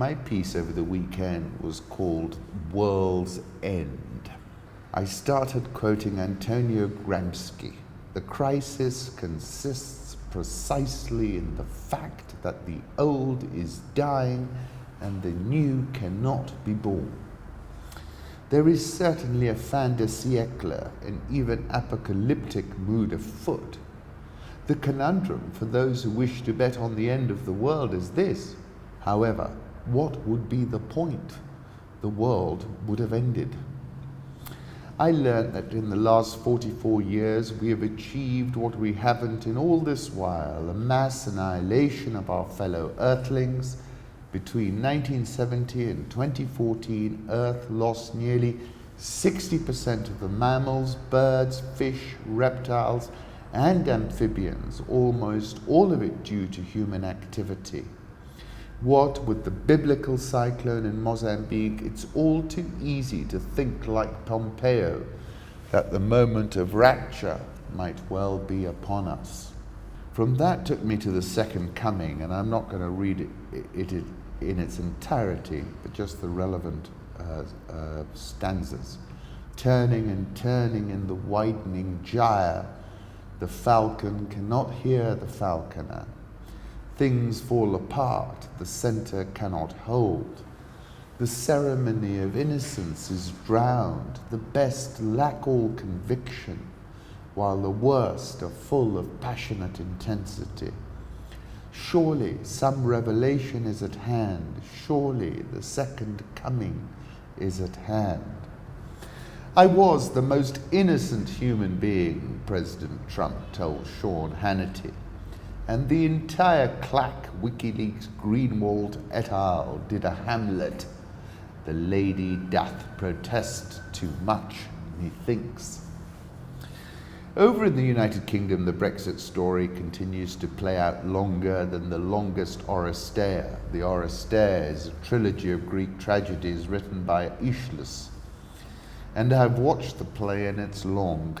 My piece over the weekend was called World's End. I started quoting Antonio Gramsci. The crisis consists precisely in the fact that the old is dying and the new cannot be born. There is certainly a fin de siècle, an even apocalyptic mood afoot. The conundrum for those who wish to bet on the end of the world is this. However, what would be the point? The world would have ended. I learned that in the last 44 years we have achieved what we haven't in all this while, a mass annihilation of our fellow earthlings. Between 1970 and 2014, Earth lost nearly 60% of the mammals, birds, fish, reptiles, and amphibians, almost all of it due to human activity. What with the biblical cyclone in Mozambique, it's all too easy to think like Pompeo, that the moment of rapture might well be upon us. From that took me to the second coming, and I'm not going to read it in its entirety, but just the relevant stanzas. Turning and turning in the widening gyre, the falcon cannot hear the falconer. Things fall apart, the center cannot hold. The ceremony of innocence is drowned, the best lack all conviction, while the worst are full of passionate intensity. Surely some revelation is at hand, surely the second coming is at hand. I was the most innocent human being, President Trump told Sean Hannity. And the entire claque WikiLeaks Greenwald et al. Did a Hamlet. The lady doth protest too much, methinks. Over in the United Kingdom, the Brexit story continues to play out longer than the longest Oresteia. The Oresteia is a trilogy of Greek tragedies written by Aeschylus. And I've watched the play and it's long.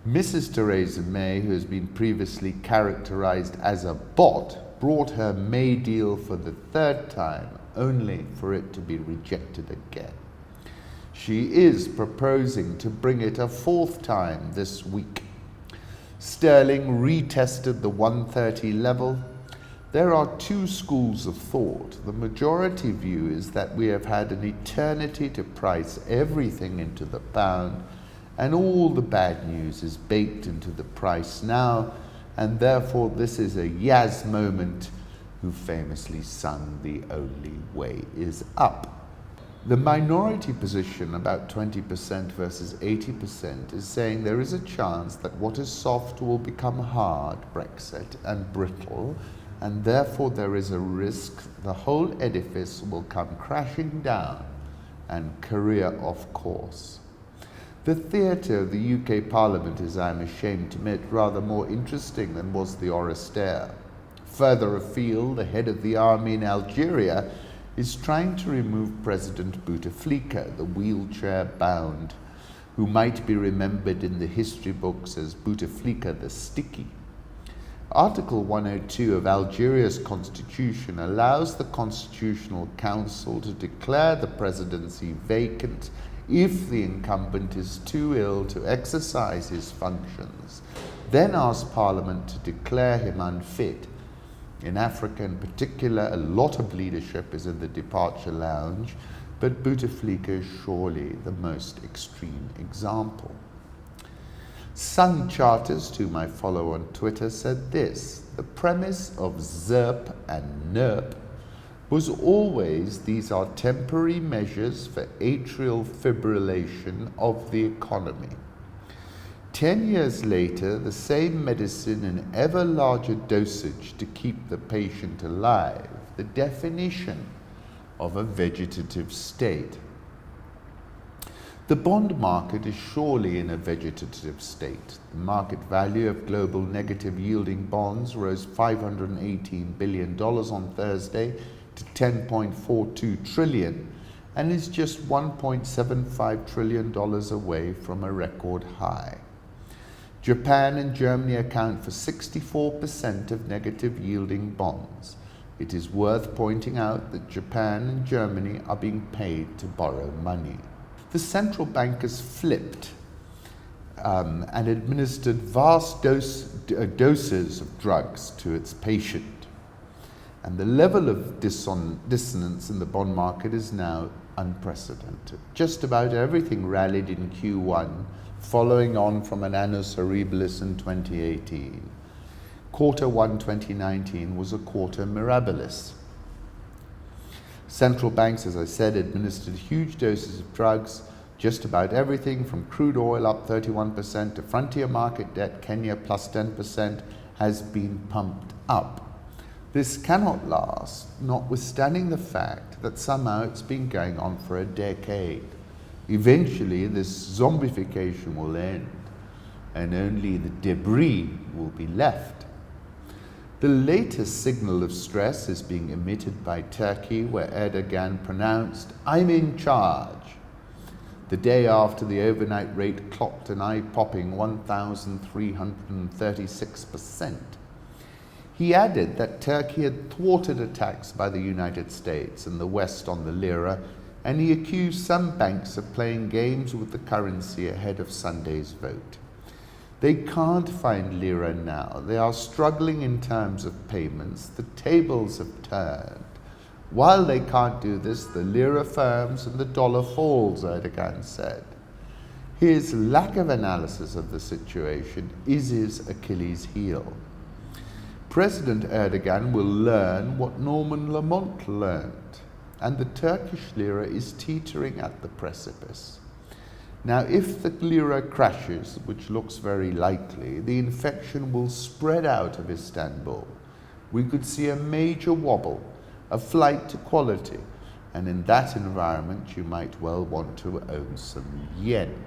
Mrs. Theresa May, who has been previously characterized as a bot, brought her May deal for the third time, only for it to be rejected again. She is proposing to bring it a fourth time this week. Sterling retested the 130 level. There are two schools of thought. The majority view is that we have had an eternity to price everything into the pound, and all the bad news is baked into the price now, and therefore this is a Yaz moment, who famously sung "The Only Way Is Up." The minority position, about 20% versus 80%, is saying there is a chance that what is soft will become hard, Brexit, and brittle, and therefore there is a risk the whole edifice will come crashing down and career off course. The theatre of the UK Parliament is, I am ashamed to admit, rather more interesting than was the Oresteia. Further afield, the head of the army in Algeria is trying to remove President Bouteflika, the wheelchair-bound, who might be remembered in the history books as Bouteflika the Sticky. Article 102 of Algeria's constitution allows the Constitutional Council to declare the presidency vacant if the incumbent is too ill to exercise his functions, then ask Parliament to declare him unfit. In Africa in particular, a lot of leadership is in the departure lounge, but Bouteflika is surely the most extreme example. Sun Chartist, whom I follow on Twitter, said this: the premise of ZERP and NERP was always these are temporary measures for atrial fibrillation of the economy. 10 years later, the same medicine in ever larger dosage to keep the patient alive, the definition of a vegetative state. The bond market is surely in a vegetative state. The market value of global negative yielding bonds rose $518 billion on Thursday to $10.42 trillion and is just $1.75 trillion away from a record high. Japan and Germany account for 64% of negative yielding bonds. It is worth pointing out that Japan and Germany are being paid to borrow money. The central bankers flipped and administered vast doses of drugs to its patient. And the level of dissonance in the bond market is now unprecedented. Just about everything rallied in Q1, following on from an annus horribilis in 2018. Quarter 1 2019 was a quarter mirabilis. Central banks, as I said, administered huge doses of drugs. Just about everything from crude oil up 31% to frontier market debt, Kenya plus 10%, has been pumped up. This cannot last, notwithstanding the fact that somehow it's been going on for a decade. Eventually, this zombification will end, and only the debris will be left. The latest signal of stress is being emitted by Turkey, where Erdogan pronounced, "I'm in charge," the day after the overnight rate clocked an eye-popping 1,336%. He added that Turkey had thwarted attacks by the United States and the West on the lira, and he accused some banks of playing games with the currency ahead of Sunday's vote. They can't find lira now. They are struggling in terms of payments. The tables have turned. While they can't do this, the lira firms and the dollar falls, Erdogan said. His lack of analysis of the situation is his Achilles heel. President Erdogan will learn what Norman Lamont learned, and the Turkish lira is teetering at the precipice. Now, if the lira crashes, which looks very likely, the infection will spread out of Istanbul. We could see a major wobble, a flight to quality, and in that environment you might well want to own some yen.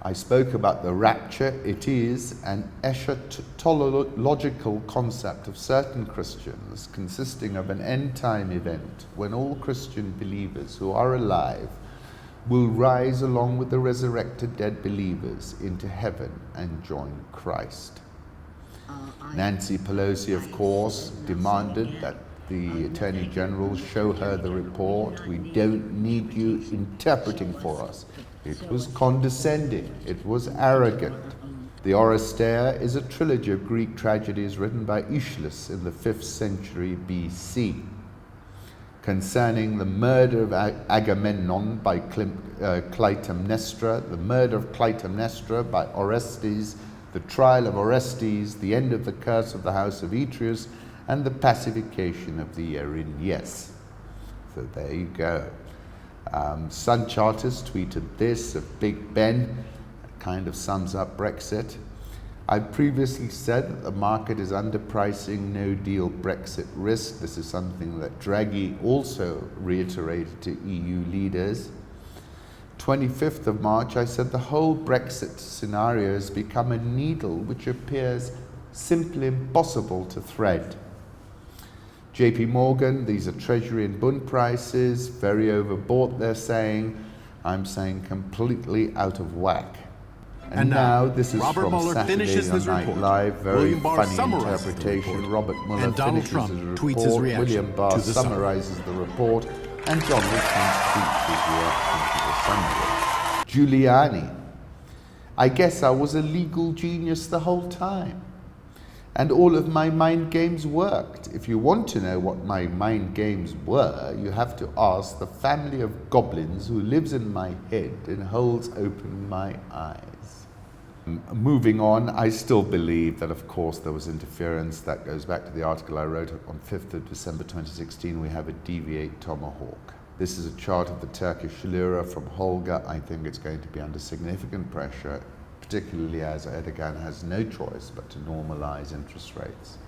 I spoke about the rapture. It is an eschatological concept of certain Christians consisting of an end-time event when all Christian believers who are alive will rise along with the resurrected dead believers into heaven and join Christ. Nancy Pelosi, of course, demanded that the Attorney General show her the report. We don't need you interpreting for us. It was condescending. It was arrogant. The Oresteia is a trilogy of Greek tragedies written by Aeschylus in the 5th century BC. Concerning the murder of Agamemnon by Clytemnestra, the murder of Clytemnestra by Orestes, the trial of Orestes, the end of the curse of the house of Atreus, and the pacification of the Erinyes. So there you go. Sun Charters tweeted this of Big Ben. It kind of sums up Brexit. I previously said that the market is underpricing no-deal Brexit risk. This is something that Draghi also reiterated to EU leaders. 25th of March, I said the whole Brexit scenario has become a needle which appears simply impossible to thread. JP Morgan, these are Treasury and Bund prices, very overbought, they're saying. I'm saying completely out of whack. And now this is Robert from Mueller Saturday Night Live, very William Barr funny interpretation. Robert Mueller and Donald finishes Trump his tweets his report, reaction William Barr to the summary. summarizes the report, and Donald Trump tweets his reaction to the summary. Giuliani. I guess I was a legal genius the whole time. And all of my mind games worked. If you want to know what my mind games were, you have to ask the family of goblins who lives in my head and holds open my eyes. Moving on, I still believe that, of course, there was interference. That goes back to the article I wrote on 5th of December 2016. We have a DV8 Tomahawk. This is a chart of the Turkish lira from Holga. I think it's going to be under significant pressure, particularly as Erdogan has no choice but to normalize interest rates.